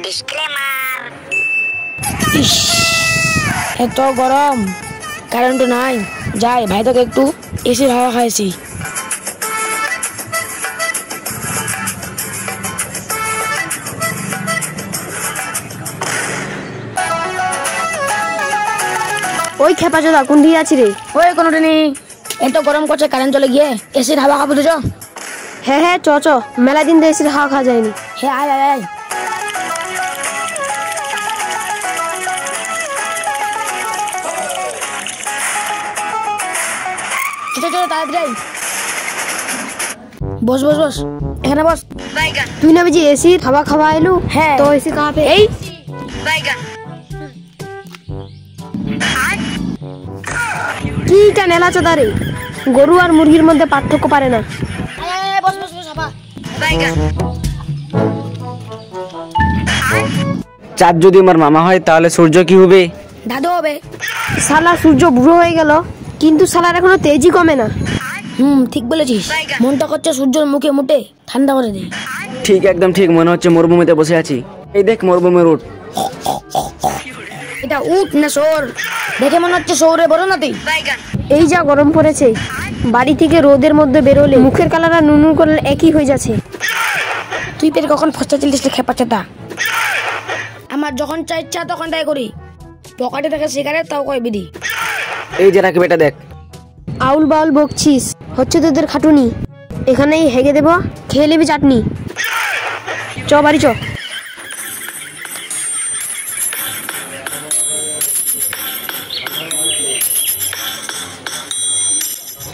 Disclaimer. ইস, এত গরম, current নাই। যাই ভাই, তোকে একটু এসির হাওয়া খাইছি। ওই খেপা চোদা কোন দিকে আছি রে? ওই কোনোটা নেই, এত গরম করছে, কারেন্ট চলে গিয়ে এসির হাওয়া খাবো তো। হ্যাঁ হ্যাঁ, চ চ, মেলা দিন ধরে এসির হাওয়া খাওয়া যায়নি। হ্যাঁ, আয় আয় আয়। চলো তাড়াতাড়ি, বস বস বস, এখানে বস। তুই না বুঝি এসির হাওয়া খাওয়া এলু? হ্যাঁ। তো এসি কাহা পে? এই কিটা নেলা চোদা রে, গরু আর মুরগির মধ্যে পার্থক্য পারে না। বস বস বস, হাবা। চাঁদ যদি আমার মামা হয় তাহলে সূর্য কি হবে? দাদু হবে। শালা সূর্য বুড়ো হয়ে গেল, কিন্তু শালার এখনো তেজি কমে না। ঠিক বলেছিস, মনটা করছে সূর্যের মুখে মুটে ঠান্ডা করে দে। ঠিক, একদম ঠিক, মনে হচ্ছে মরুভূমিতে বসে আছি। এই দেখ মরুভূমির উট। এটা উট না শোর? দেখে মনে হচ্ছে শহরে বড় না তুই। এই যা গরম পড়েছে, বাড়ি থেকে রোদের মধ্যে বেরোলে মুখের কালার আর নুনুর কালার একই হয়ে যাচ্ছে। তুই পেরে কখন ফসটা চিলিস খেপাচ্ছেটা? আমার যখন চা ইচ্ছা তখন তাই করি। পকেটে থেকে সিগারেট, তাও কয় বিড়ি। এই যে রাখি বেটা, দেখ। আউল বাউল বকছিস, হচ্ছে তোদের খাটুনি। এখানেই হেগে দেব, খেয়ে নেবি চাটনি। চ বাড়ি চ।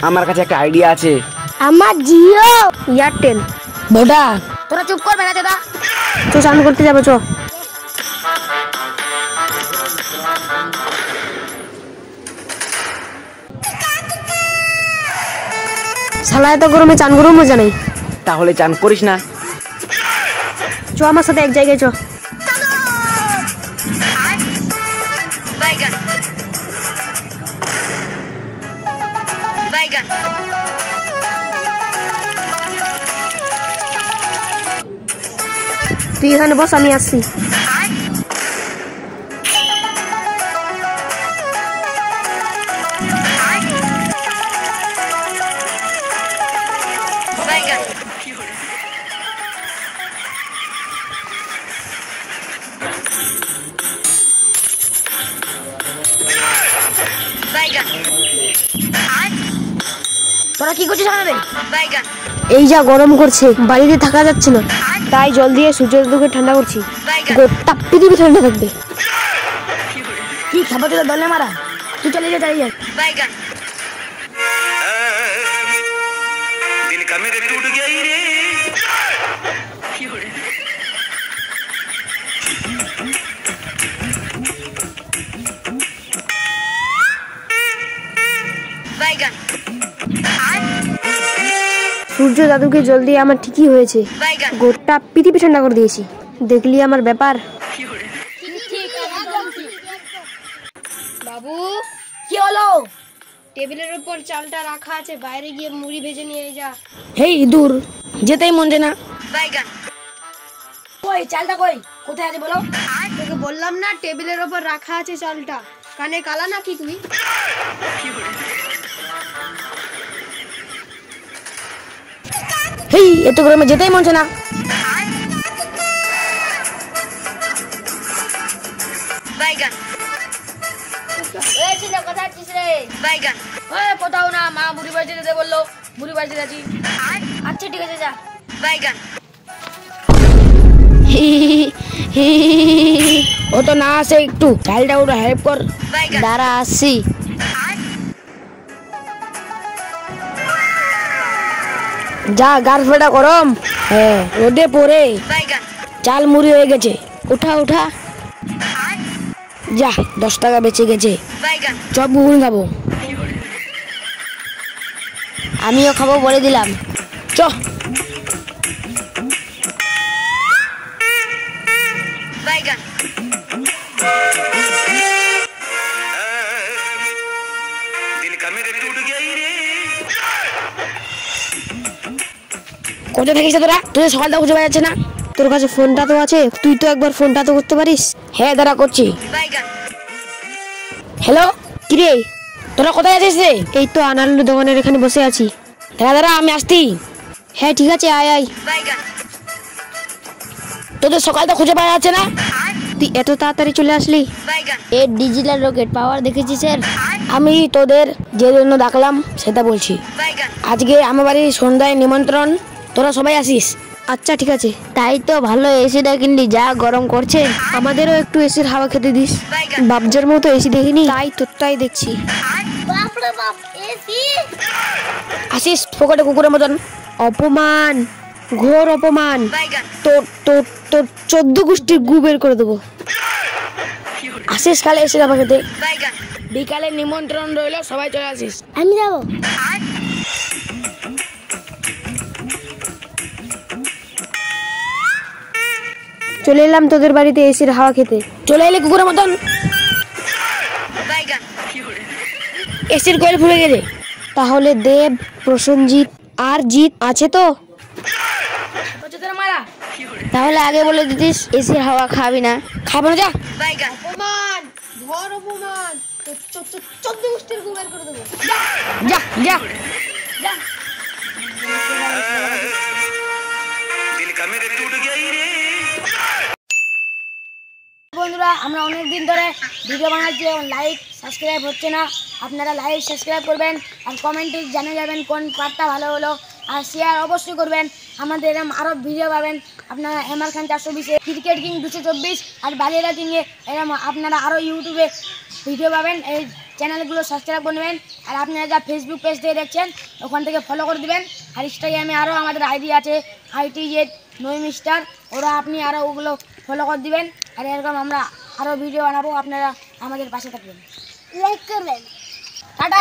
আমার কাছে একটা আইডিয়া আছে। আমার জিও এয়ারটেল। বোডা, তোরা চুপ কর বেড়া দাদা। তো চান করতে যাবো, চ। শালা এত গরমে চান করেও মজা নেই। তাহলে চান করিস না। চ আমার সাথে এক জায়গায় চ। তুই এখানে বস, আমি আসছি। তোরা কি করছিস আমাদের? এই যা গরম করছে, বাড়িতে থাকা যাচ্ছে না, তাই জল দিয়ে সূর্যের দুকে ঠান্ডা করছি। গোটা পৃথিবী ঠান্ডা থাকবে। কি খাবার তোদের দলে মারা? তুই চলে যা, চালিয়ে যা। সূর্য দাদুকে জল দিয়ে আমার ঠিকই হয়েছে, গোটা পৃথিবী ঠান্ডা করে দিয়েছি। দেখলি আমার ব্যাপার। বাবু, কি হলো? টেবিলের উপর চালটা রাখা আছে, বাইরে গিয়ে মুড়ি ভেজে নিয়ে যা। হেই দূর, যেতেই মন যায় না। কই চালটা, কই কোথায় আছে বলো? তোকে বললাম না টেবিলের উপর রাখা আছে চালটা, কানে কালা নাকি তুই? হেই, এত গরমে যেতেই মন চায় না। কোথাও না, মা বুড়ি বাড়িতে যেতে বললো, বুড়ি বাড়িতে যাচ্ছি। আচ্ছা ঠিক আছে, যা। ও তো না আসে, একটু চালটা ওটা হেল্প কর। দাঁড়া আসছি। যা, গার ফেটা গরম। হ্যাঁ, রোদে পড়ে চাল মুড়ি হয়ে গেছে। উঠা উঠা, যা, 10 টাকা বেঁচে গেছে। চপ ঘুগনি খাবো। আমিও খাবো বলে দিলাম। চ। কোথায় থাকিস তোরা? তোদের সকালটা খুঁজে পাওয়া যাচ্ছে না। তোর কাছে ফোনটা তো আছে, তুই তো একবার ফোনটা তো করতে পারিস। হ্যাঁ দাঁড়া করছি। হ্যালো, কিরে? তোরা কোথায় আছিস রে? এই তো আনারুলের দোকানের এখানে বসে আছি। দাঁড়া দাঁড়া, আমি আসছি। হ্যাঁ ঠিক আছে, আয় আয়। তোদের সকাল তো খুঁজে পাওয়া যাচ্ছে না। তুই এত তাড়াতাড়ি চলে আসলি? এর ডিজিটাল রকেট পাওয়ার দেখেছি স্যার। আমি তোদের যে জন্য ডাকলাম সেটা বলছি। আজকে আমার বাড়ির সন্ধ্যায় নিমন্ত্রণ, তোরা সবাই আসিস। আচ্ছা ঠিক আছে। তাই তো ভালো এসিটা কিনলি, যা গরম করছে। আমাদেরও একটু এসির হাওয়া খেতে দিস। বাবজার মতো এসি দেখিনি, তাই তোরটাই দেখছি। আসিস ফোকটে কুকুরের মতন। অপমান, ঘোর অপমান। তোর তোর তোর 14 গোষ্ঠীর গু বের করে দেবো। আসিস কালে এসে যাবো খেতে। বিকালে নিমন্ত্রণ রইল, সবাই চলে আসিস। আমি যাবো। চলে এলাম তোদের বাড়িতে এসির হাওয়া খেতে। চলে এলে কুকুরের মতন। এসির কোয়েল ফুলে গেছে। তাহলে দেব, প্রসেনজিৎ আর জিৎ আছে তো? মারা তাহলে আগে বলে দিতিস এসির হাওয়া খাবি না। খাবো না, যা। অপমান, ঘোর অপমান। 14 গোষ্ঠীর গু বের করে দেবো। যা যা। বন্ধুরা, আমরা অনেক দিন ধরে ভিডিও বানাচ্ছি, লাইক সাবস্ক্রাইব হচ্ছে না। আপনারা লাইক সাবস্ক্রাইব করবেন আর কমেন্টে জানিয়ে যাবেন কোন পার্টটা ভালো হলো, আর শেয়ার অবশ্যই করবেন। আমাদের এরকম আরও ভিডিও পাবেন আপনারা। এমআর খান 420, ক্রিকেট কিং 224 আর বালিয়ারা কিংয়ে এরকম আপনারা আরও ইউটিউবে ভিডিও পাবেন। এই চ্যানেলগুলো সাবস্ক্রাইব করবেন। আর আপনারা যা ফেসবুক পেজ থেকে দেখছেন ওখান থেকে ফলো করে দেবেন। আর ইনস্টাগ্রামে আরও আমাদের আইডি আছে, ITZ নই মিস্টার, ওরা আপনি আরও ওগুলো ফলো করে দিবেন। আর এরকম আমরা আরও ভিডিও বানাবো, আপনারা আমাদের পাশে থাকবেন, লাইক করবেন। টাটা।